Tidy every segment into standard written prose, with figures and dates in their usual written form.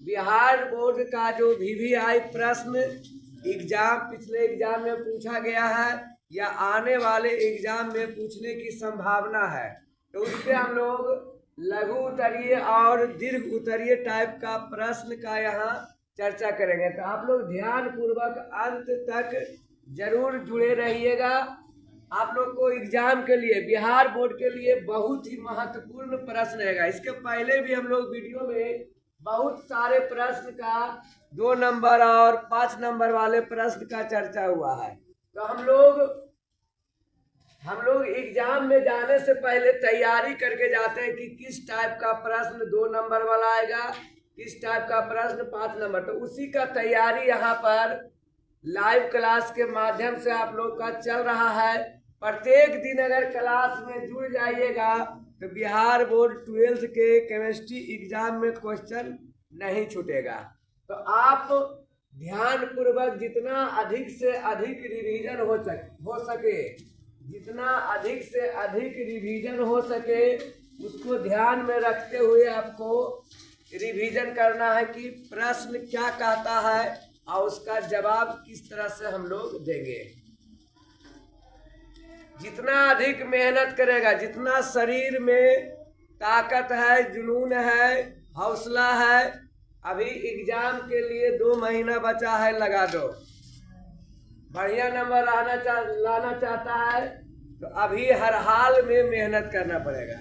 Bihar board का जो VVI प्रश्न एग्जाम पिछले एग्जाम में पूछा गया है या आने वाले एग्जाम में पूछने की संभावना है, तो उस पर हम लोग लघु उत्तरीय और दीर्घ उत्तरीय टाइप का प्रश्न का यहाँ चर्चा करेंगे। तो आप लोग ध्यान पूर्वक अंत तक जरूर जुड़े रहिएगा। आप लोग को एग्जाम के लिए बिहार बोर्ड के लिए बहुत ही महत्वपूर्ण प्रश्न रहेगा। इसके पहले भी हम लोग वीडियो में बहुत सारे प्रश्न का 2 नंबर और 5 नंबर वाले प्रश्न का चर्चा हुआ है। तो हम लोग एग्जाम में जाने से पहले तैयारी करके जाते हैं कि किस टाइप का प्रश्न 2 नंबर वाला आएगा, किस टाइप का प्रश्न 5 नंबर। तो उसी का तैयारी यहाँ पर लाइव क्लास के माध्यम से आप लोग का चल रहा है। प्रत्येक दिन अगर क्लास में जुड़ जाइएगा तो बिहार बोर्ड 12th के केमिस्ट्री एग्जाम में क्वेश्चन नहीं छूटेगा। तो आप ध्यान पूर्वक जितना अधिक से अधिक रिवीजन हो सके, जितना अधिक से अधिक रिवीजन हो सके उसको ध्यान में रखते हुए आपको रिवीजन करना है कि प्रश्न क्या कहता है और उसका जवाब किस तरह से हम लोग देंगे। जितना अधिक मेहनत करेगा, जितना शरीर में ताकत है, जुनून है, हौसला है, अभी एग्जाम के लिए 2 महीना बचा है, लगा दो। बढ़िया नंबर लाना चाहता है तो अभी हर हाल में मेहनत करना पड़ेगा।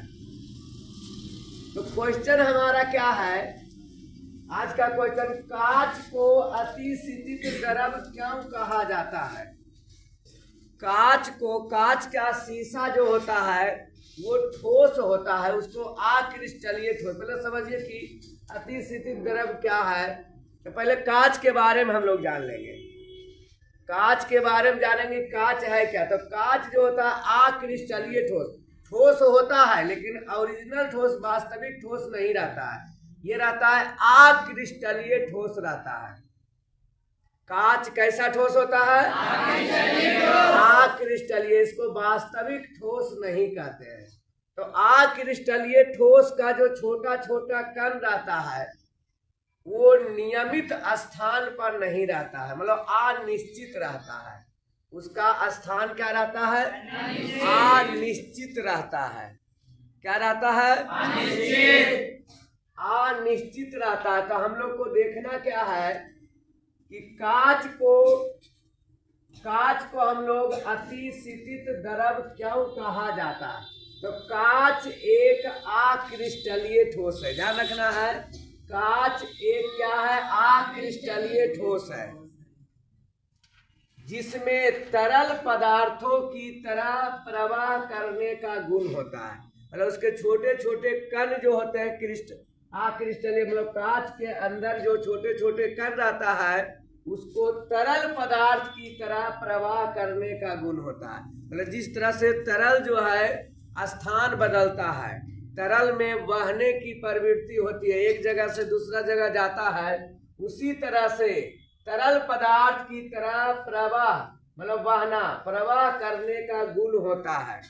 तो क्वेश्चन हमारा क्या है आज का क्वेश्चन, कांच को अतिशीतित द्रव क्यों कहा जाता है। कांच का शीशा जो होता है वो ठोस होता है, उसको अक्रिस्टलीय ठोस। पहले समझिए कि अतिशीतित द्रव क्या है। तो पहले कांच के बारे में हम लोग जान लेंगे। कांच के बारे में जानेंगे कांच है क्या। तो कांच जो होता है अक्रिस्टलीय ठोस होता है, लेकिन ओरिजिनल ठोस वास्तविक ठोस नहीं रहता है, ये रहता है अक्रिस्टलीय ठोस रहता है। कांच कैसा ठोस होता है? अक्रिस्टलीय। इसको वास्तविक ठोस नहीं कहते हैं। तो अक्रिस्टलीय ठोस का जो छोटा छोटा कण रहता है वो नियमित स्थान पर नहीं रहता है, मतलब अनिश्चित रहता है। उसका स्थान क्या रहता है? अनिश्चित रहता है। क्या रहता है? अनिश्चित रहता है। तो हम लोग को देखना क्या है कि कांच को हम लोग अतिशीतित द्रव क्यों कहा जाता है। तो कांच एक अक्रिस्टलीय ठोस है, ध्यान रखना है। कांच एक क्या है? अक्रिस्टलीय ठोस है, जिसमें तरल पदार्थों की तरह प्रवाह करने का गुण होता है। मतलब उसके छोटे छोटे कण जो होते हैं अक्रिस्टलीय, मतलब कांच के अंदर जो छोटे छोटे कण रहता है उसको तरल पदार्थ की तरह प्रवाह करने का गुण होता है। मतलब जिस तरह से तरल जो है स्थान बदलता है, तरल में बहने की प्रवृत्ति होती है, एक जगह से दूसरा जगह जाता है, उसी तरह से तरल पदार्थ की तरह प्रवाह मतलब प्रवाह करने का गुण होता है।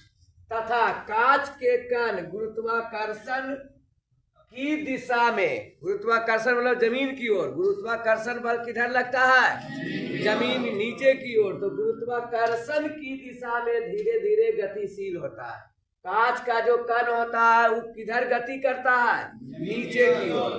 तथा कांच के कण गुरुत्वाकर्षण की दिशा में, गुरुत्वाकर्षण मतलब जमीन की ओर, गुरुत्वाकर्षण बल किधर लगता है? जमीन नीचे की ओर। तो गुरुत्वाकर्षण की दिशा में धीरे धीरे गतिशील होता है। कांच का जो कण होता है वो किधर गति करता है? नीचे की ओर।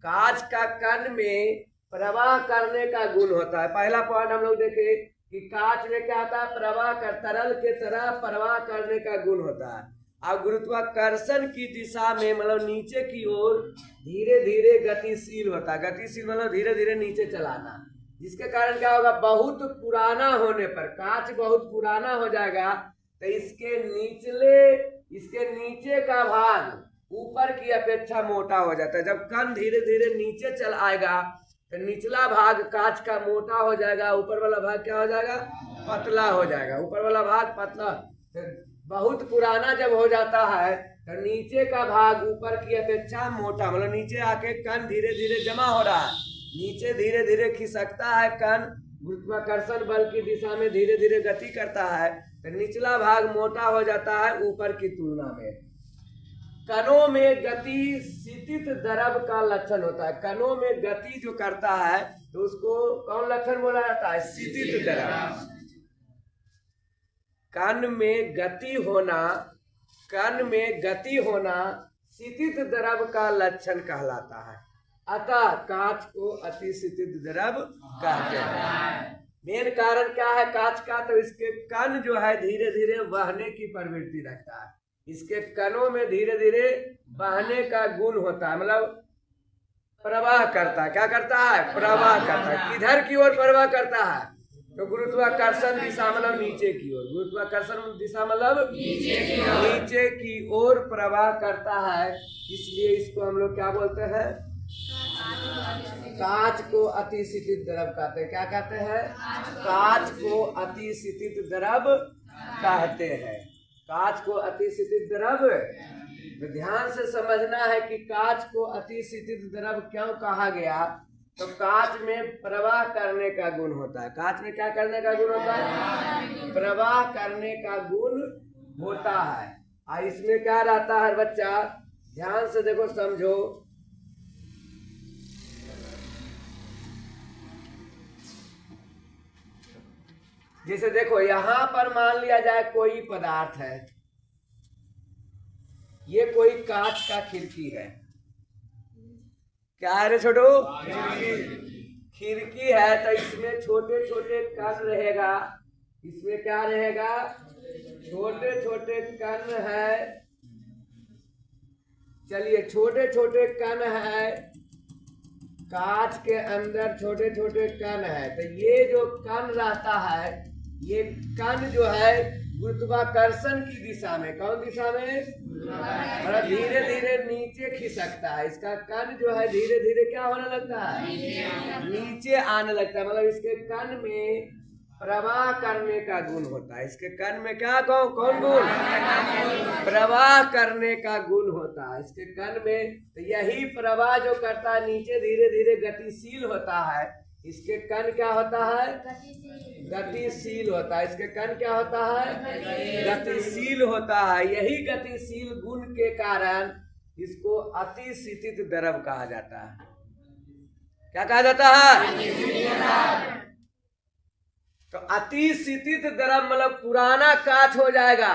कांच का कण में प्रवाह करने का गुण होता है। पहला पॉइंट हम लोग देखे कि कांच में क्या होता है? प्रवाह कर, तरल के तरह प्रवाह करने का गुण होता है। और गुरुत्वाकर्षण की दिशा में मतलब नीचे की ओर धीरे धीरे गतिशील होता है। गतिशील मतलब धीरे धीरे नीचे चलाना, जिसके कारण क्या होगा? बहुत पुराना होने पर, कांच बहुत पुराना हो जाएगा तो इसके नीचे का भाग ऊपर की अपेक्षा मोटा हो जाता है। जब कण धीरे धीरे नीचे चल आएगा तो निचला भाग कांच का मोटा हो जाएगा, ऊपर वाला भाग क्या हो जाएगा? पतला हो जाएगा। ऊपर वाला भाग पतला, बहुत पुराना जब हो जाता है तो नीचे का भाग ऊपर की अपेक्षा मोटा, मतलब नीचे आके कण धीरे धीरे जमा हो रहा है, नीचे धीरे धीरे खिसकता है कण, गुरुत्वाकर्षण बल की दिशा में धीरे धीरे गति करता है तो निचला भाग मोटा हो जाता है ऊपर की तुलना में। कणों में गति स्थित द्रव का लक्षण होता है। कणों में गति जो करता है तो उसको कौन लक्षण बोला जाता है? स्थित द्रव। कण में गति होना, कण में गति होना स्थित द्रव का लक्षण कहलाता है। अतः कांच को अति स्थित द्रव कहते हैं। मेन कारण क्या है कांच का? तो इसके कण जो है धीरे धीरे बहने की प्रवृत्ति रखता है। इसके कणों में धीरे धीरे बहने का गुण होता है, मतलब प्रवाह करता है। क्या करता है? प्रवाह करता है। किधर की ओर प्रवाह करता है? तो गुरुत्वाकर्षण दिशा मतलब नीचे की ओर। गुरुत्वाकर्षण दिशा मतलब नीचे की ओर प्रवाह करता है। इसलिए इसको हम लोग क्या बोलते हैं? कांच को अति स्थित द्रव कहते हैं। क्या कहते हैं? कांच को अति स्थित द्रव कहते हैं। कांच को अति स्थित द्रव। तो ध्यान से समझना है कि कांच को अति स्थित द्रव क्यों कहा गया। तो कांच में प्रवाह करने का गुण होता है। कांच में क्या करने का गुण होता है? प्रवाह करने का गुण होता है। और इसमें क्या रहता है बच्चा? ध्यान से देखो, समझो। जैसे देखो, यहां पर मान लिया जाए कोई पदार्थ है, ये कोई कांच का खिड़की है। क्या है रे छोटू? खिड़की है। तो इसमें छोटे छोटे कण रहेगा। इसमें क्या रहेगा? छोटे छोटे कण है। चलिए, छोटे छोटे कण है, कांच के अंदर छोटे छोटे कण है। तो ये जो कण रहता है, ये कण जो है गुरुत्वाकर्षण की दिशा में, कौन दिशा में? धीरे धीरे नीचे खिसकता है। इसका कण जो है धीरे धीरे क्या होने लगता है? नीचे आने लगता है। मतलब इसके कण में प्रवाह करने का गुण होता है। इसके कण में क्या कौन गुण? प्रवाह करने का गुण होता है इसके कण में। तो यही प्रवाह जो करता है नीचे धीरे धीरे गतिशील होता है। इसके कण क्या होता है? गतिशील होता है। इसके कण क्या होता है? गतिशील होता है। यही गतिशील गुण के कारण इसको अति स्थित द्रव कहा जाता है। क्या कहा जाता है? तो अति स्थित द्रव मतलब पुराना कांच हो जाएगा।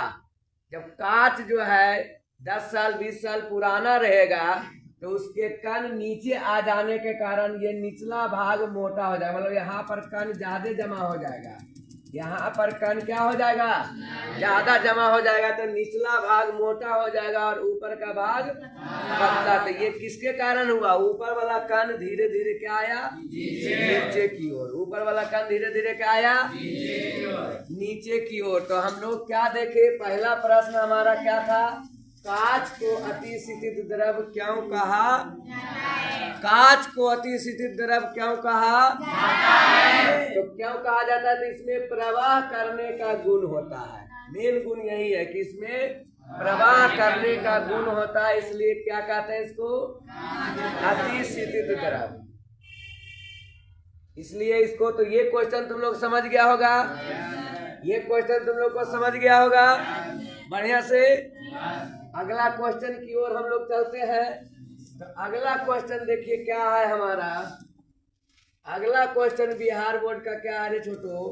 जब कांच जो है 10 साल 20 साल पुराना रहेगा तो उसके कण नीचे आ जाने के कारण ये निचला भाग मोटा हो जाएगा। मतलब यहाँ पर कण ज्यादा जमा हो जाएगा। यहाँ पर कण क्या हो जाएगा? ज्यादा जमा हो जाएगा। तो निचला भाग मोटा हो जाएगा और ऊपर का भाग पतला। तो ये किसके कारण हुआ? ऊपर वाला कण धीरे धीरे क्या आया? नीचे की ओर। ऊपर वाला कण धीरे धीरे क्या आया? नीचे की ओर। तो हम लोग क्या देखे? पहला प्रश्न हमारा क्या था? कांच को अति स्थित द्रव क्यों कहा? कांच को अति स्थित द्रव क्यों कहा? तो क्यों कहा जाता है? तो इसमें प्रवाह करने का गुण होता है। मेन गुण यही है कि इसमें प्रवाह करने का गुण होता है। इसलिए क्या कहते हैं इसको? अति स्थित द्रव। इसलिए इसको, तो ये क्वेश्चन तुम लोग समझ गया होगा। ये क्वेश्चन तुम लोग को समझ गया होगा बढ़िया से। अगला क्वेश्चन की ओर हम लोग चलते हैं। तो अगला क्वेश्चन देखिए क्या है हमारा। अगला क्वेश्चन बिहार बोर्ड का क्या है छोटो?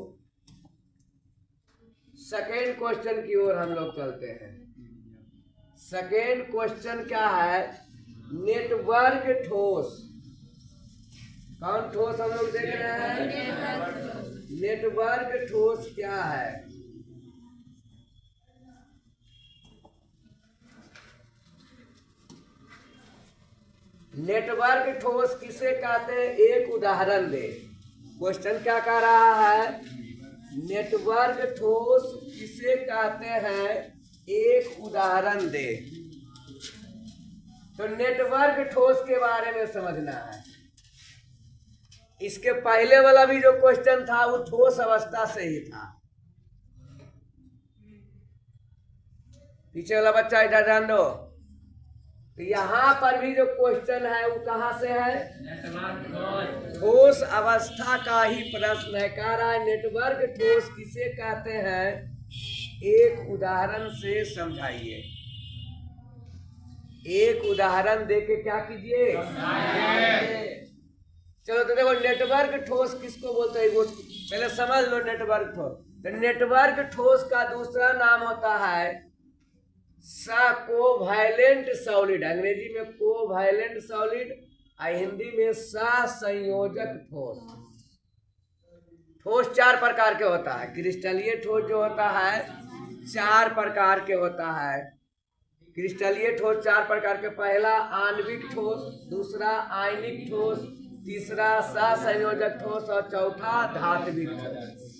सेकेंड क्वेश्चन की ओर हम लोग चलते हैं। सेकेंड क्वेश्चन क्या है? नेटवर्क ठोस। कौन ठोस हम लोग देख रहे हैं? नेटवर्क ठोस क्या है? नेटवर्क ठोस किसे कहते हैं? एक उदाहरण दे। क्वेश्चन क्या कह रहा है? नेटवर्क ठोस किसे कहते हैं? एक उदाहरण दे। तो नेटवर्क ठोस के बारे में समझना है। इसके पहले वाला भी जो क्वेश्चन था वो ठोस अवस्था से ही था। पीछे वाला बच्चा इधर ध्यान दो। तो यहाँ पर भी जो क्वेश्चन है वो कहाँ से है? ठोस अवस्था का ही प्रश्न है। कह रहा है नेटवर्क ठोस किसे कहते हैं? एक उदाहरण से समझाइए। एक उदाहरण देके क्या कीजिए। चलो तो देखो, नेटवर्क ठोस किसको बोलते हैं वो पहले समझ लो। नेटवर्क ठोस, तो नेटवर्क ठोस का दूसरा नाम होता है कोवैलेंट सॉलिड। अंग्रेजी में कोवैलेंट सॉलिड, हिंदी में सहसंयोजक ठोस। ठोस 4 प्रकार के होता है। क्रिस्टलीय ठोस जो होता है 4 प्रकार के होता है। क्रिस्टलीय ठोस 4 प्रकार के, पहला आणविक ठोस, दूसरा आयनिक ठोस, तीसरा सहसंयोजक ठोस और चौथा धात्विक ठोस।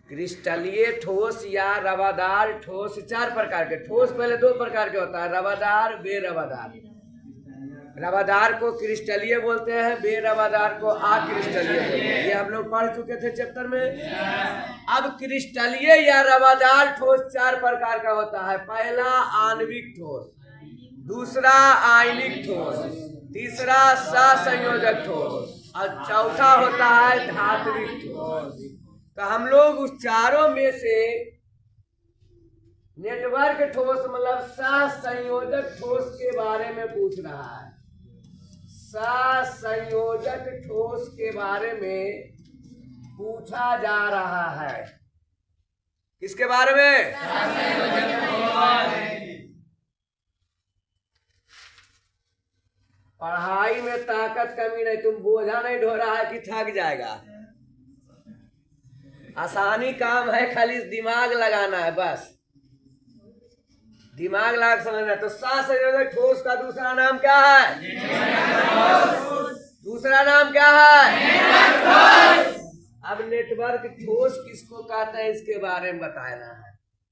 क्रिस्टलीय ठोस या रवादार ठोस 4 प्रकार के। ठोस पहले 2 प्रकार के होता है, रवादार, बेरवादार। रवादार को क्रिस्टलीय बोलते हैं, बेरवादार को अक्रिस्टलीय बोलते हैं। ये हम लोग पढ़ चुके थे चैप्टर में। अब क्रिस्टलीय या रवादार ठोस 4 प्रकार का होता है। पहला आणविक ठोस, दूसरा आयनिक ठोस, तीसरा सहसंयोजक ठोस और चौथा होता है धात्विक ठोस। तो हम लोग उस चारों में से नेटवर्क ठोस मतलब सहसंयोजक ठोस के बारे में पूछ रहा है। सहसंयोजक ठोस के बारे में पूछा जा रहा है। किसके बारे में? पढ़ाई में ताकत कमी नहीं, तुम बोझा नहीं ढो रहा है कि थक जाएगा। आसानी काम है, खाली दिमाग लगाना है बस। दिमाग लगा समझना। तो सहसंयोजक ठोस का दूसरा नाम क्या है? दूसरा नाम क्या है? अब नेटवर्क ठोस किसको कहते हैं इसके बारे में बताना है।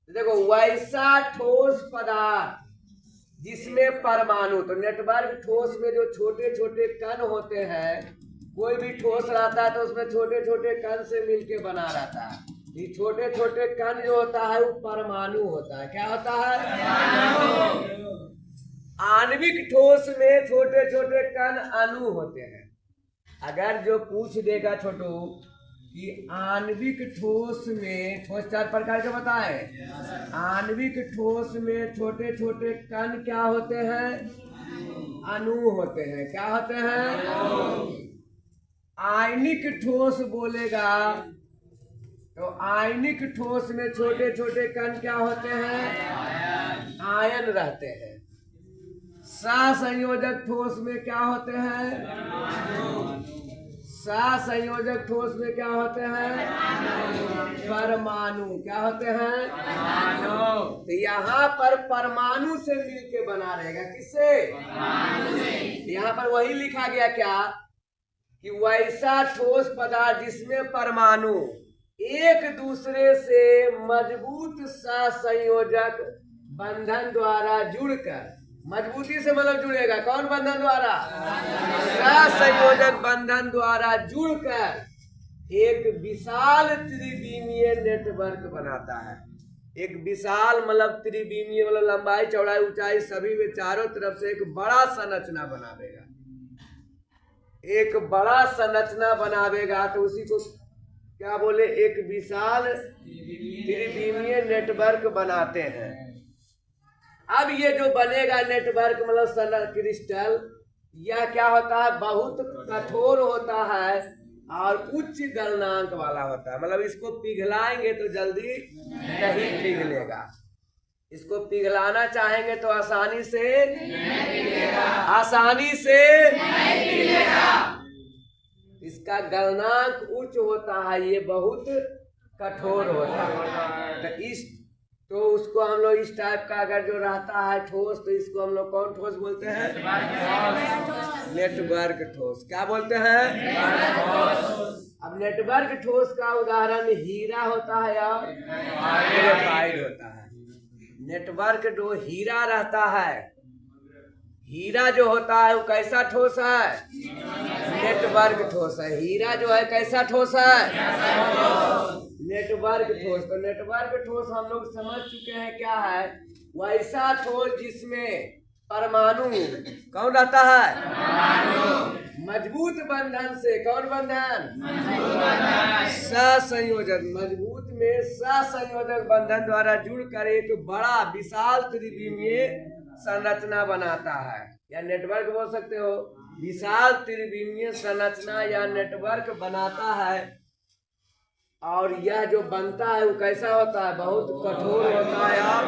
तो देखो, वैसा ठोस पदार्थ जिसमें परमाणु, तो नेटवर्क ठोस में जो छोटे छोटे कण होते हैं, कोई भी ठोस रहता है तो उसमें छोटे छोटे कण से मिलके बना रहता है। ये छोटे छोटे कण जो होता है वो परमाणु होता है। क्या होता है? आणविक ठोस में छोटे छोटे कण अणु होते हैं। अगर जो पूछ देगा छोटू कि आणविक ठोस में, ठोस 4 प्रकार के बताए, आणविक ठोस में छोटे छोटे कण क्या होते हैं? अणु होते हैं। क्या होते हैं? आयनिक ठोस बोलेगा तो आयनिक ठोस में छोटे छोटे कण क्या होते हैं? आयन रहते हैं। सहसंयोजक ठोस में क्या होते हैं? सहसंयोजक ठोस में क्या होते हैं? परमाणु। क्या होते हैं? तो यहाँ पर परमाणु से मिलके बना रहेगा। किससे? यहाँ पर वही लिखा गया क्या कि वैसा ठोस पदार्थ जिसमें परमाणु एक दूसरे से मजबूत सहसंयोजक बंधन द्वारा जुड़कर, मजबूती से मतलब जुड़ेगा, कौन बंधन द्वारा? सहसंयोजक बंधन द्वारा जुड़कर एक विशाल त्रिविमीय नेटवर्क बनाता है। एक विशाल मतलब त्रिविमीय मतलब लंबाई चौड़ाई ऊंचाई सभी में चारों तरफ से एक बड़ा संरचना बनावेगा। एक बड़ा संरचना बनावेगा तो उसी को क्या बोले? एक विशाल त्रिविमीय नेटवर्क बनाते हैं। अब ये जो बनेगा नेटवर्क मतलब क्रिस्टल, यह क्या होता है? बहुत कठोर होता है और उच्च गलनांक वाला होता है। मतलब इसको पिघलाएंगे तो जल्दी नहीं पिघलेगा। इसको पिघलाना चाहेंगे तो आसानी से नहीं पिघलेगा। इसका गलनांक उच्च होता है, ये बहुत कठोर होता है। तो उसको हम लोग इस टाइप का अगर जो रहता है ठोस, तो इसको हम लोग कौन ठोस बोलते हैं? नेटवर्क ठोस। क्या बोलते हैं? अब नेटवर्क ठोस का उदाहरण हीरा होता है या ग्रेफाइट होता है। नेटवर्क जो हीरा रहता है, हीरा जो होता है वो कैसा ठोस है? नेटवर्क ठोस है। हीरा जो है कैसा ठोस है? नेटवर्क ठोस। तो नेटवर्क ठोस हम लोग समझ चुके हैं क्या है। वैसा ठोस जिसमें परमाणु कौन रहता है? मजबूत बंधन से। कौन बंधन? सहसंयोजक। मजबूत में सहसंयोजक बंधन द्वारा जुड़कर एक बड़ा विशाल त्रिविमीय संरचना बनाता है, या नेटवर्क बोल सकते हो। विशाल त्रिविमीय संरचना या नेटवर्क बनाता है, और यह जो बनता है वो कैसा होता है? बहुत कठोर होता है और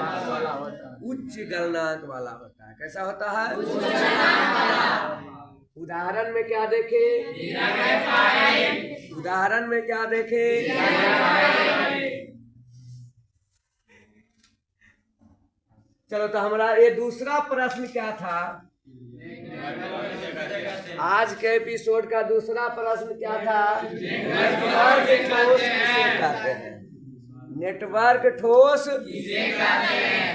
उच्च गलनांक वाला होता है। कैसा होता है? उदाहरण में क्या देखे? उदाहरण में क्या देखे? चलो, तो हमारा ये दूसरा प्रश्न क्या था? आज के एपिसोड का दूसरा प्रश्न क्या था? नेटवर्क ठोस किसे कहते हैं? नेटवर्क ठोस किसे कहते हैं?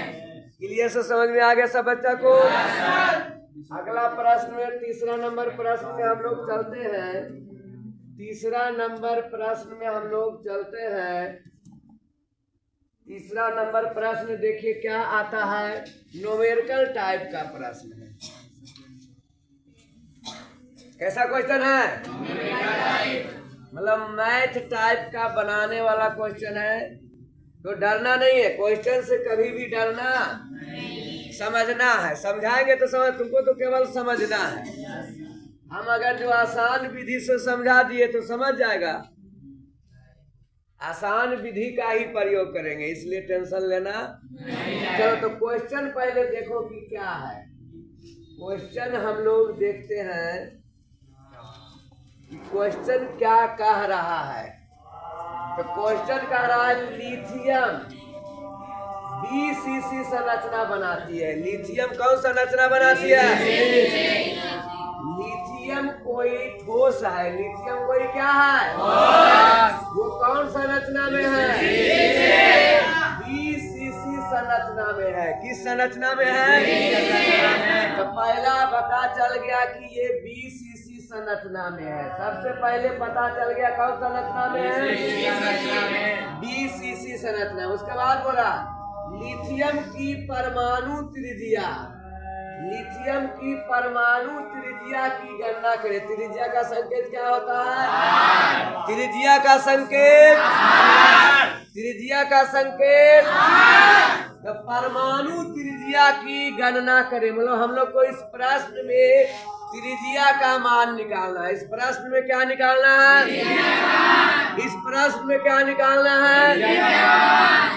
क्लियर से समझ में आ गया सब बच्चा को? अगला प्रश्न में तीसरा नंबर प्रश्न में हम लोग चलते हैं। तीसरा नंबर प्रश्न में हम लोग चलते हैं। तीसरा नंबर प्रश्न देखिए क्या आता है। न्यूमेरिकल टाइप का प्रश्न है। कैसा क्वेश्चन है? मतलब मैथ टाइप का बनाने वाला क्वेश्चन है। तो डरना नहीं है, क्वेश्चन से कभी भी डरना नहीं, समझना है। समझाएंगे तो समझ, तुमको तो केवल समझना है। हम अगर जो आसान विधि से समझा दिए तो समझ जाएगा। आसान विधि का ही प्रयोग करेंगे, इसलिए टेंशन लेना नहीं। चलो, तो क्वेश्चन पहले देखो कि क्या है। क्वेश्चन हम लोग देखते हैं क्वेश्चन क्या कह रहा है। तो क्वेश्चन कह रहा है लिथियम BCC संरचना बनाती है। लिथियम कौन संरचना बनाती है? लिथियम कोई ठोस है। लिथियम कोई क्या है? वो कौन संरचना में है? BCC संरचना में है। किस संरचना में है? तो पहला पता चल गया कि ये BCC संरचना में है। सबसे पहले पता चल गया कौन संरचना में है? BCC संरचना। उसके बाद बोला लिथियम की परमाणु त्रिज्या। लिथियम की परमाणु त्रिज्या की गणना करें। त्रिज्या का संकेत क्या होता है? त्रिज्या का संकेत, त्रिज्या का संकेत। तो परमाणु त्रिज्या की गणना करें, मतलब हम लोग को इस प्रश्न में त्रिज्या का मान निकालना है। इस प्रश्न में क्या निकालना है? इस प्रश्न में क्या निकालना है?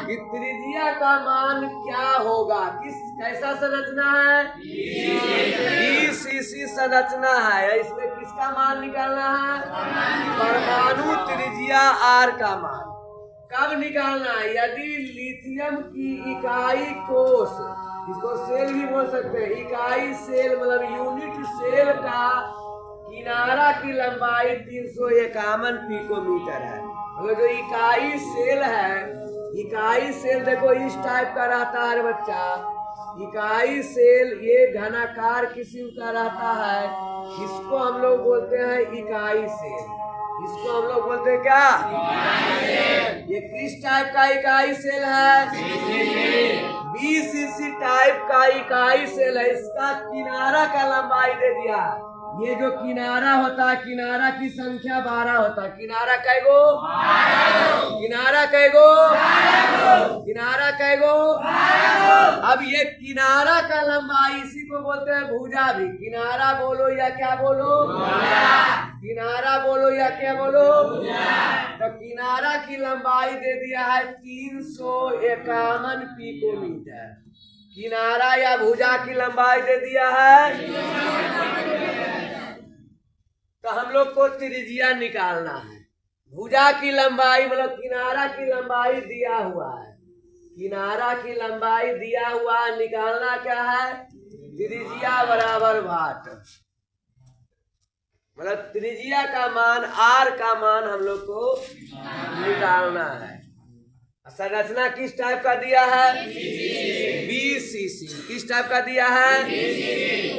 कि त्रिज्या का मान क्या होगा। कैसा संरचना है? BCC संरचना है। इसमें किसका मान निकालना है? परमाणु त्रिज्या R का मान। कब निकालना है? यदि लिथियम की इकाई कोष, इसको सेल भी बोल सकते हैं, इकाई सेल मतलब यूनिट सेल का किनारा की लंबाई 351 पिकोमीटर है। मतलब जो इकाई सेल है, इकाई सेल देखो इस टाइप का रहता है बच्चा। इकाई सेल ये घनाकार किस्म का रहता है। इसको हम लोग बोलते हैं इकाई सेल। इसको हम लोग बोलते हैं क्या? ये किस टाइप का इकाई सेल है? BCC टाइप का इकाई सेल है। इसका किनारा का लंबाई दे दिया। ये जो किनारा होता है, किनारा की संख्या 12 होता है। किनारा कैगो? किनारा कैगो? किनारा कैगो? अब ये किनारा का लंबाई, इसी को बोलते हैं भुजा भी। किनारा बोलो या क्या बोलो? किनारा बोलो या क्या बोलो? तो किनारा की लंबाई दे दिया है 351 पिकोमीटर। किनारा या भुजा की लंबाई दे दिया है। तो हम लोग को त्रिज्या निकालना है। भुजा की लंबाई मतलब किनारा की लंबाई दिया हुआ है। किनारा की लंबाई दिया हुआ, निकालना क्या है? त्रिज्या बराबर वाट। मतलब त्रिज्या का मान, R का मान हम लोग को निकालना है। संरचना किस टाइप का दिया है? BCC। किस टाइप का दिया है?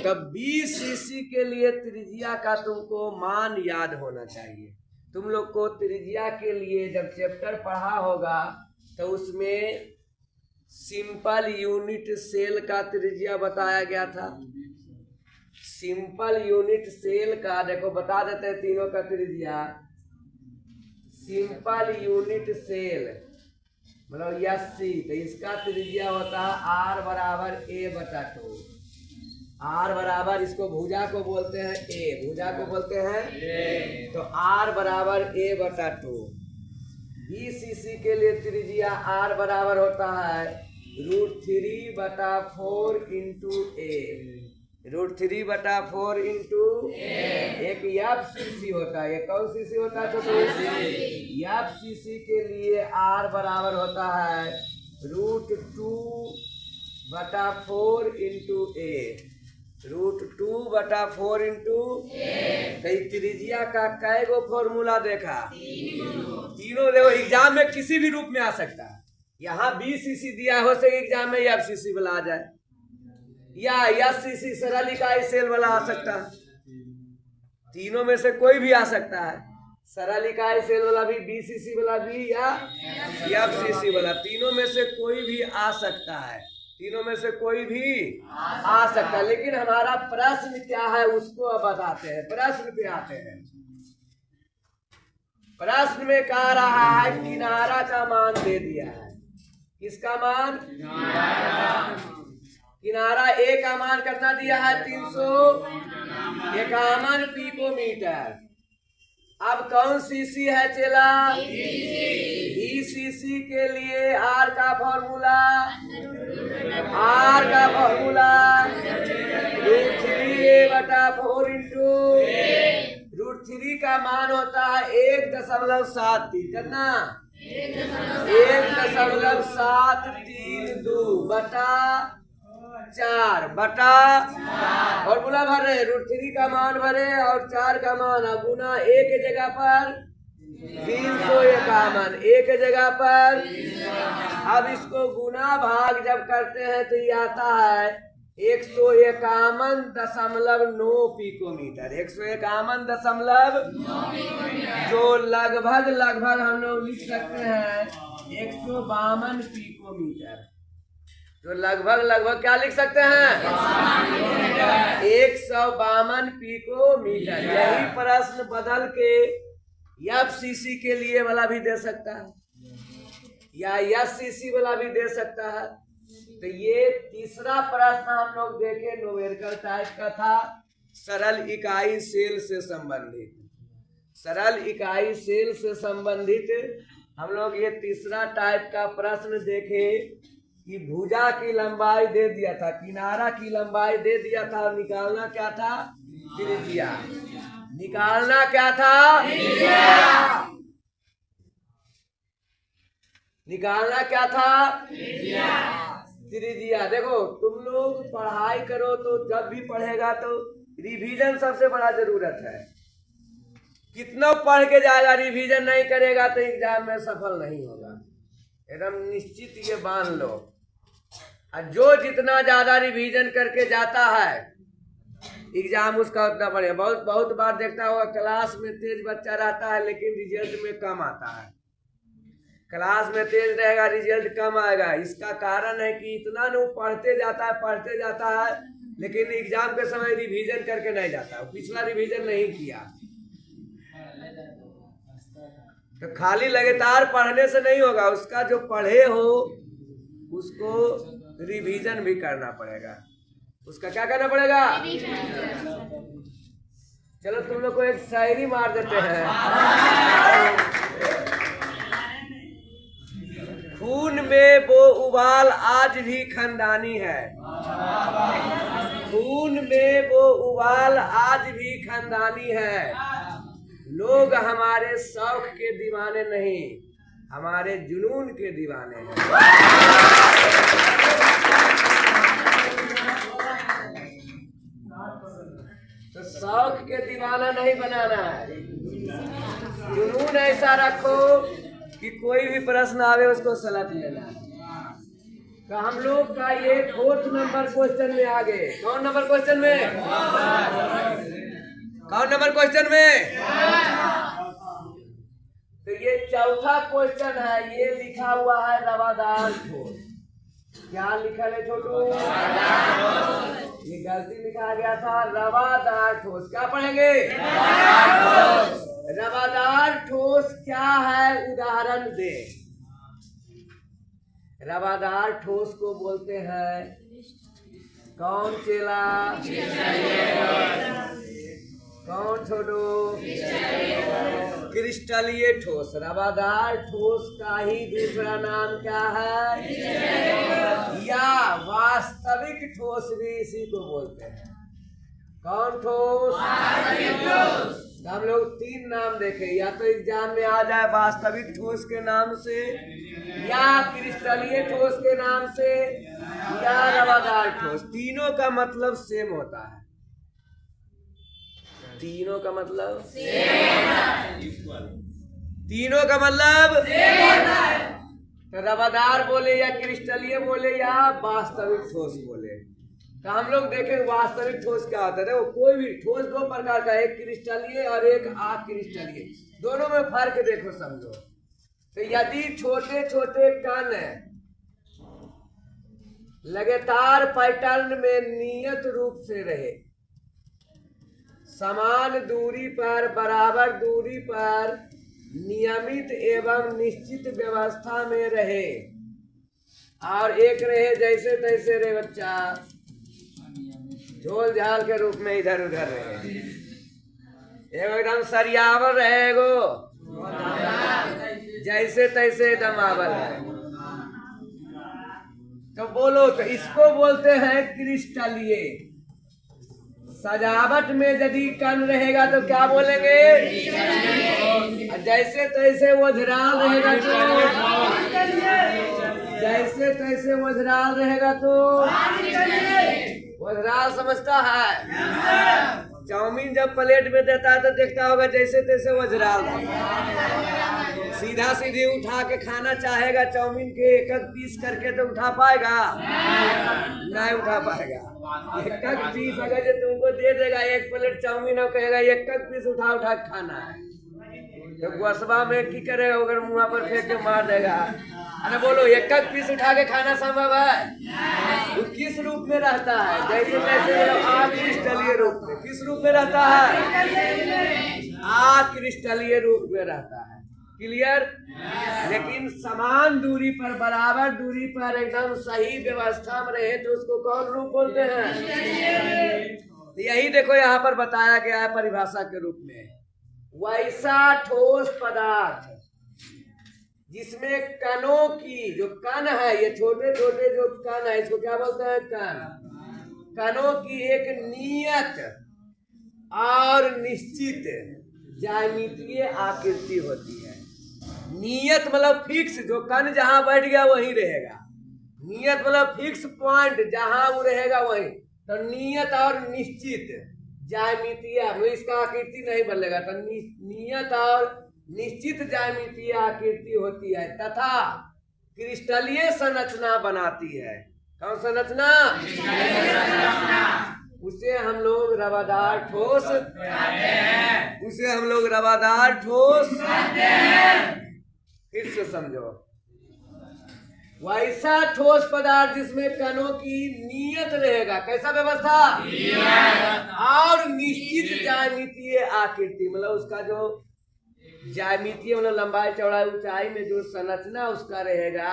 तो BCC के लिए त्रिज्या का तुमको मान याद होना चाहिए। तुम लोग को त्रिज्या के लिए जब चैप्टर पढ़ा होगा तो उसमें सिंपल यूनिट सेल का त्रिज्या बताया गया था। सिंपल यूनिट सेल का देखो बता देते हैं तीनों का त्रिज्या। सिंपल यूनिट सेल मतलब यस्सी, तो इसका त्रिज्या होता है आर बराबर ए बटा 2। आर बराबर, इसको भुजा को बोलते हैं ए, भुजा को बोलते हैं ए, तो आर बराबर ए बटा 2। बीसीसी के लिए त्रिज्या आर बराबर होता है √3/4 इंटू ए, √3/4 इंटू एक एफसीसी होता है। ये कौन सीसी होता है? तो एफसीसी के लिए आर बराबर होता है √2/4 इंटू ए, √2/4 इंटू। त्रिज्या का कै गो फॉर्मूला देखा? तीनों। देखो एग्जाम में किसी भी रूप में आ सकता है। यहाँ बीसीसी दिया, हो सके एग्जाम में एफसीसी वाला आ जाए, या एससीसी सरल इकाई सेल वाला आ सकता है। तीनों में से कोई भी आ सकता है। सरल इकाई सेल वाला भी, बीसीसी वाला भी, या एफसीसी वाला, तीनों में से कोई भी आ सकता है। तीनों में से कोई भी आ सकता है। लेकिन हमारा प्रश्न क्या है उसको अब बताते हैं। प्रश्न पे आते हैं। प्रश्न में कह रहा है किनारा का मान दे दिया है। किसका मान? किनारा ए का मान कितना दिया है? 351 पिकोमीटर। अब कौन सीसी है चेला? बीसीसी के लिए आर का फॉर्मूला, आर का फॉर्मूला √3/4 इंटू √3 का मान होता है 1.73। कितना? 1.732/4 फॉर्मूला भर रहे, √3 का मान भरे और 4 का मान, गुना ए के जगह पर 351, ए के जगह पर। अब इसको गुना भाग जब करते हैं तो ये आता है 151.9 पिकोमीटर। 151.9, जो लगभग हम लोग लिख सकते हैं 152 पिकोमीटर। जो लगभग क्या लिख सकते हैं? 152 पिकोमीटर। यही प्रश्न बदल के एफसीसी के लिए वाला भी दे सकता है, या एससीसी वाला भी दे सकता है। तो ये तीसरा प्रश्न हम लोग देखे, न्यूमेरिकल टाइप का था, सरल इकाई सेल से संबंधित। सरल इकाई सेल से संबंधित हम लोग ये तीसरा टाइप का प्रश्न देखे कि भुजा की लंबाई दे दिया था, किनारा की लंबाई दे दिया था, और निकालना क्या था? त्रिज्या। निकालना क्या था? निकालना क्या था? त्रिज्या। देखो तुम लोग पढ़ाई करो तो जब भी पढ़ेगा तो रिवीजन सबसे बड़ा जरूरत है। कितना पढ़ के जाएगा, रिवीजन नहीं करेगा तो एग्जाम में सफल नहीं होगा। एकदम निश्चित ये मान लो। और जो जितना ज्यादा रिवीजन करके जाता है एग्जाम उसका उतना बढ़िया। बहुत बार देखता होगा क्लास में तेज बच्चा रहता है लेकिन रिजल्ट में कम आता है। क्लास में तेज रहेगा, रिजल्ट कम आएगा। इसका कारण है कि इतना न पढ़ते जाता है लेकिन एग्जाम के समय रिवीजन करके नहीं जाता, पिछला रिवीजन नहीं किया। तो खाली लगातार पढ़ने से नहीं होगा, उसका जो पढ़े हो उसको रिवीजन भी करना पड़ेगा। उसका क्या करना पड़ेगा? चलो तुम लोग को एक शायरी मार देते हैं। खून में वो उबाल आज भी खानदानी है, खून में वो उबाल आज भी खानदानी है। लोग हमारे शौक के दीवाने नहीं, हमारे जुनून के दीवाने हैं। तो शौक के दीवाना नहीं बनाना है, जुनून ऐसा रखो कि कोई भी प्रश्न आवे उसको सलट लेना है। तो हम लोग का ये 4th नंबर क्वेश्चन में आ गए। कौन नंबर क्वेश्चन में? कौन नंबर क्वेश्चन में? तो ये चौथा क्वेश्चन है। ये लिखा हुआ है रवादार ठोस। क्या लिखा है छोटू? ये गलती लिखा गया था, रवादार ठोस। क्या पढ़ेंगे? रवादार ठोस क्या है, उदाहरण दे। रवादार ठोस को बोलते हैं कौन चेला, कौन छोटू, क्रिस्टलीय ठोस। रवादार ठोस का ही दूसरा नाम क्या है, या वास्तविक ठोस भी इसी को बोलते हैं। कौन ठोस, हम लोग 3 नाम देखे, या तो एग्जाम में आ जाए वास्तविक ठोस के नाम से, या क्रिस्टलीय ठोस के नाम से, या रवादार ठोस। तीनों का मतलब सेम होता है, तीनों का मतलब तीनों का मतलब तो रवादार बोले या क्रिस्टलीय बोले या वास्तविक ठोस बोले। तो हम लोग देखें वास्तविक ठोस क्या होता है। वो कोई भी ठोस 2 प्रकार का, एक क्रिस्टलीय और एक अक्रिस्टलीय, दोनों में फर्क देखो समझो। तो यदि छोटे छोटे कण लगातार पैटर्न में नियत रूप से रहे, समान दूरी पर, बराबर दूरी पर, नियमित एवं निश्चित व्यवस्था में रहे, और एक रहे जैसे तैसे रहे बच्चा, झोल झाल के रूप में इधर उधर रहे, एगो एकदम सरियावर रहे, एगो जैसे तैसे एकदम आवल है। तो बोलो, तो इसको बोलते हैं क्रिस्टलीय। सजावट में यदि कण रहेगा तो क्या बोलेंगे, जैसे तैसे वज्राल रहेगा तो, जैसे तैसे वज्राल रहेगा तो, वज्राल समझता है। चाउमीन जब प्लेट में देता है तो देखता होगा जैसे तैसे वज्राल, सीधा सीधी उठा के खाना चाहेगा चाउमीन के एक एक पीस करके तो उठा पाएगा, नहीं उठा पाएगा। एक एक पीस अगर जो तुमको दे देगा एक प्लेट चाउमीन और कहेगा एक एक पीस उठा उठा के खाना है, तो गोसबा में की करेगा, अगर मुँह पर फेंक के मार देगा। अरे बोलो, एक एक पीस उठा के खाना संभव है? वो किस रूप में रहता है, जैसे तैसे अक्रिस्टलीय रूप में। किस रूप में रहता है, अक्रिस्टलीय रूप में रहता है। क्लियर? लेकिन समान दूरी पर, बराबर दूरी पर, एकदम सही व्यवस्था में रहे तो उसको कौन रूप बोलते हैं? तो यही देखो यहाँ पर बताया गया है परिभाषा के रूप में, वैसा ठोस पदार्थ जिसमें कणों की, जो कण है, ये छोटे छोटे जो कण है, इसको क्या बोलते हैं, कण। कणों की एक नियत और निश्चित ज्यामितीय आकृति होती है। नियत मतलब फिक्स, जो कण जहां बैठ गया वहीं रहेगा। नियत मतलब फिक्स पॉइंट, जहां वो रहेगा वहीं। तो नियत और निश्चित ज्यामितीय, इसका आकृति नहीं बदलेगा। तो नियत और निश्चित ज्यामितीय आकृति होती है तथा क्रिस्टलीय संरचना बनाती है। कौन संरचना? उसे हम लोग रवादार ठोस, उसे हम लोग रवादार ठोस। फिर से समझो, वैसा ठोस पदार्थ जिसमें कणों की नियत रहेगा, कैसा व्यवस्था, और निश्चित ज्यामितीय आकृति, मतलब उसका जो ज्यामितीय मतलब लंबाई चौड़ाई ऊंचाई में जो संरचना उसका रहेगा,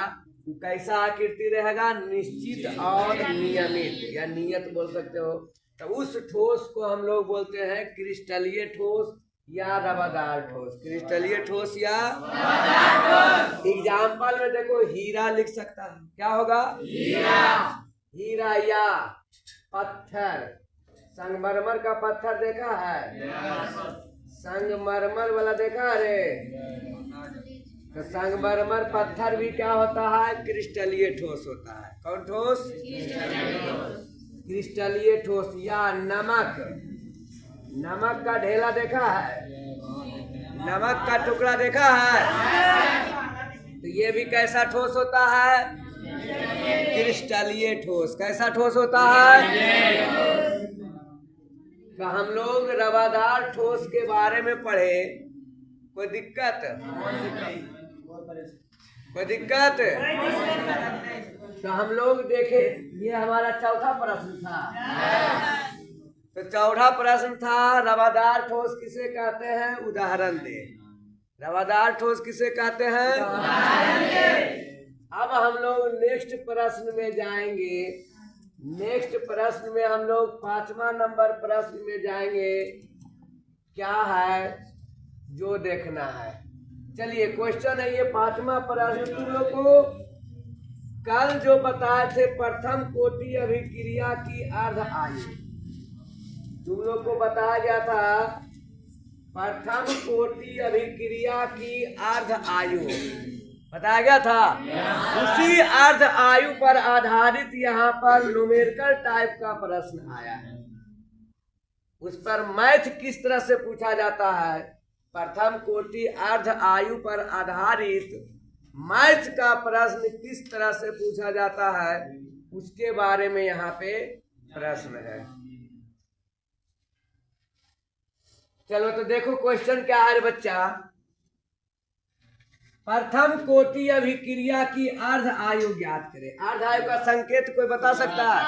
वो कैसा आकृति रहेगा, निश्चित और नियमित, या नियत बोल सकते हो। तो उस ठोस को हम लोग बोलते हैं क्रिस्टलीय ठोस या रवादार ठोस। क्रिस्टलीय ठोस या एग्जाम्पल में देखो, हीरा लिख सकता है, क्या होगा, हीरा। हीरा या पत्थर, संगमरमर का पत्थर देखा है, संगमरमर वाला देखा रे, तो संगमरमर पत्थर भी क्या होता है, क्रिस्टलीय ठोस होता है। कौन ठोस? क्रिस्टलीय ठोस। या नमक, नमक का ढेला देखा है, नमक का टुकड़ा देखा है, तो ये भी कैसा ठोस होता है, क्रिस्टलीय ठोस। कैसा ठोस होता है? तो हम लोग रवादार ठोस के बारे में पढ़े, कोई दिक्कत? कोई दिक्कत? तो हम लोग देखे, ये हमारा चौथा प्रश्न था। तो चौथा प्रश्न था, रवादार ठोस किसे कहते हैं, उदाहरण दे। रवादार ठोस किसे कहते हैं? अब हम लोग नेक्स्ट प्रश्न में जाएंगे। नेक्स्ट प्रश्न में हम लोग 5वां नंबर प्रश्न में जाएंगे। क्या है जो देखना है। चलिए क्वेश्चन है ये 5वां प्रश्न। तुम लोग को कल जो बताए थे प्रथम कोटि अभिक्रिया की अर्ध आयु, तुम लोग को बताया गया था प्रथम कोटि अभिक्रिया की अर्ध आयु बताया गया था। उसी अर्ध आयु पर आधारित यहाँ पर न्यूमेरिकल टाइप का प्रश्न आया है। उस पर मैथ किस तरह से पूछा जाता है, प्रथम कोटि अर्ध आयु पर आधारित मैथ का प्रश्न किस तरह से पूछा जाता है, उसके बारे में यहाँ पे प्रश्न है। चलो तो देखो क्वेश्चन क्या है बच्चा। प्रथम कोटि अभिक्रिया की अर्ध आयु ज्ञात करें। अर्ध आयु का संकेत कोई बता सकता है?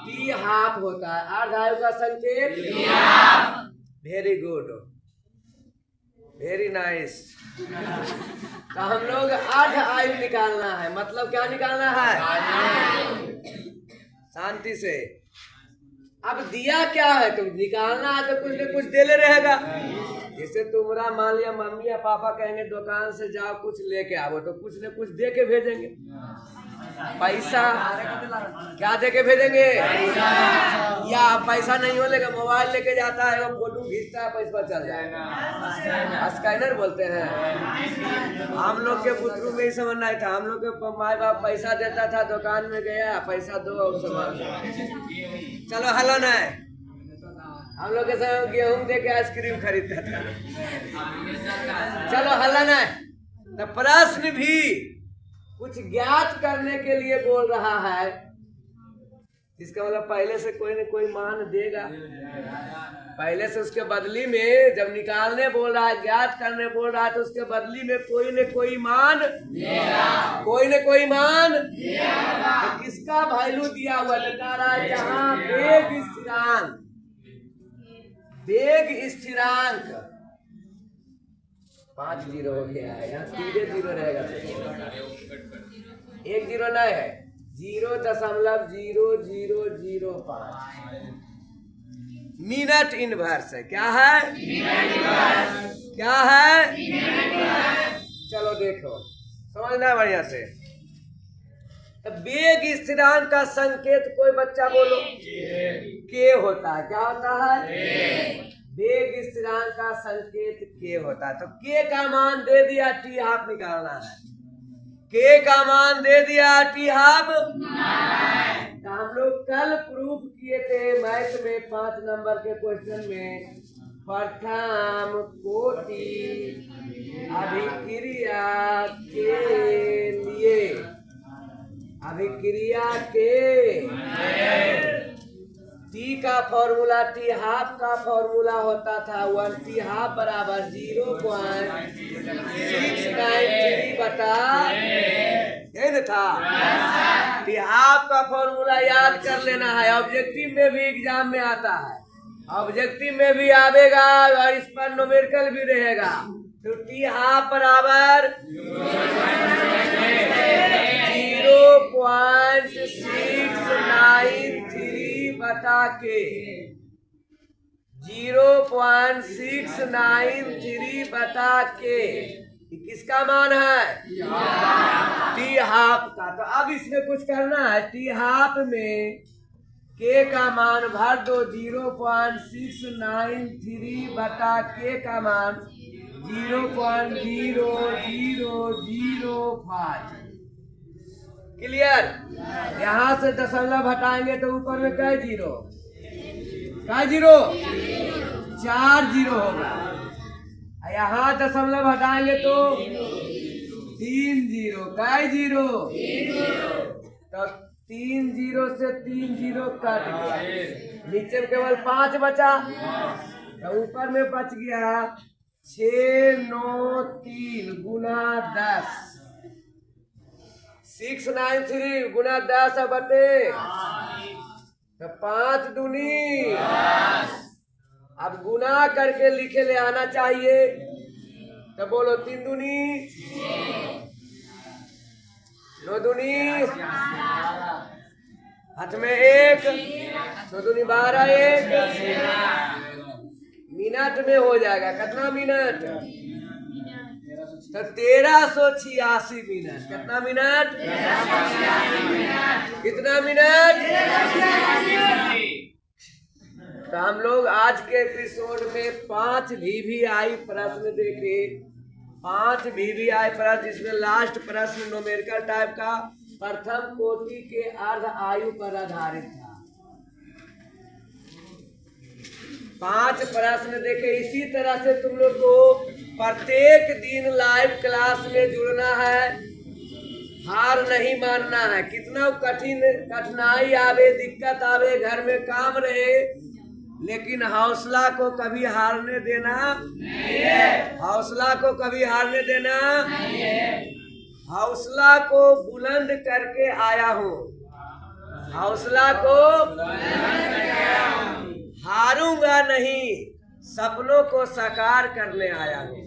टी हाफ होता है अर्ध आयु का संकेत। Very good, very nice. तो हम लोग अर्ध आयु निकालना है, मतलब क्या निकालना है? शांति से। अब दिया क्या है तो निकालना है, तो कुछ न कुछ देले रहेगा। जैसे तुम्हारा मान लिया मम्मी या पापा कहेंगे दुकान से जाओ कुछ लेके आओ, तो कुछ न कुछ दे के भेजेंगे। पैसा क्या दे के भेजेंगे? या पैसा नहीं हो लेगा मोबाइल लेके जाता है, वो फोटो खींचता है, पैसा चल जाएगा। स्कैनर बोलते हैं। हम लोग के पुत्रों में ही समझना ही था। हम लोग के माँ बाप पैसा देता था, दुकान में गया पैसा दो और सामान चलो हलो न। हम लोग के समय गेहूं दे के आइसक्रीम खरीदता था। चलो हल्ला न। तो प्रश्न भी कुछ ज्ञात करने के लिए बोल रहा है, इसका मतलब पहले से कोई न कोई मान देगा। पहले से उसके बदली में जब निकालने बोल रहा है, ज्ञात करने बोल रहा है, तो उसके बदली में कोई न कोई मान देगा। कोई न कोई मान देगा। तो किसका वैल्यू दिया हुआ बता रहा है? जहाँ वेग स्थिरांक, वेग स्थिरांक 5 जीरो हो गया है, यहाँ सीधे जीरो रहेगा। 1 जीरो नहीं है, 0.0005 मिनट इनवर्स है। क्या है? क्या है? चलो देखो समझना है बढ़िया से। तो वेग स्थिरांक का संकेत कोई बच्चा बोलो। के होता है। क्या होता है? वेग स्थिरांक का संकेत के होता है। तो के का मान दे दिया, टी हाफ निकालना है। के का मान दे दिया, टी हाफ। तो हम लोग कल प्रूफ किए थे मैथ में 5 नंबर के क्वेश्चन में, प्रथम कोटि अभिक्रिया के लिए, अभिक्रिया के टी का फॉर्मूला, टी हाफ का फॉर्मूला होता था 1 टी हाफ बराबर 0.693 बटा, यही न था? टी हाफ का फॉर्मूला याद कर लेना है। ऑब्जेक्टिव में भी एग्जाम में आता है, ऑब्जेक्टिव में भी आवेगा और इस पर न्यूमेरिकल भी रहेगा। तो टी हाफ बराबर 0.693 बटा के, 0.693 बटा के किसका मान है? टी हाफ का। तो अब इसमें कुछ करना है। टी हाफ में के का मान भर दो, 0.693 बटा के का मान 0.0005। क्लियर? यहाँ से दशमलव हटाएंगे तो ऊपर में क्या जीरो? क्या जीरो? 4 जीरो होगा। यहाँ दशमलव हटाएंगे तो 3 जीरो। क्या जीरो? तो 3 जीरो से 3 जीरो कट गया, नीचे में केवल 5 बचा। तो ऊपर में बच गया 693 गुना 10, 693 गुना 10 बटे तो 5 दूनी। अब गुना करके लिखे ले आना चाहिए। तो बोलो 3 दूनी नौ दूनी हाथ में एक, नौ दूनी 12, एक मिनट में हो जाएगा। कितना मिनट? तो 1386 मिनट। कितना मिनट? कितना मिनट? तो हम लोग आज के एपिसोड में 5 VVI प्रश्न देखे। 5 VVI प्रश्न, जिसमें लास्ट प्रश्न न्यूमेरिकल टाइप का प्रथम कोटि के अर्ध आयु पर आधारित था। 5 प्रश्न देखे। इसी तरह से तुम लोग को प्रत्येक दिन लाइव क्लास में जुड़ना है, हार नहीं मानना है। कितना कठिनाई आवे, दिक्कत आवे, घर में काम रहे, लेकिन हौसला को कभी हारने देना नहीं है। हौसला को कभी हारने देना नहीं है। हौसला को बुलंद करके आया हूँ। हौसला को बुलंद करके आया हूँ। हारूंगा नहीं, सपनों को साकार करने आया हूँ।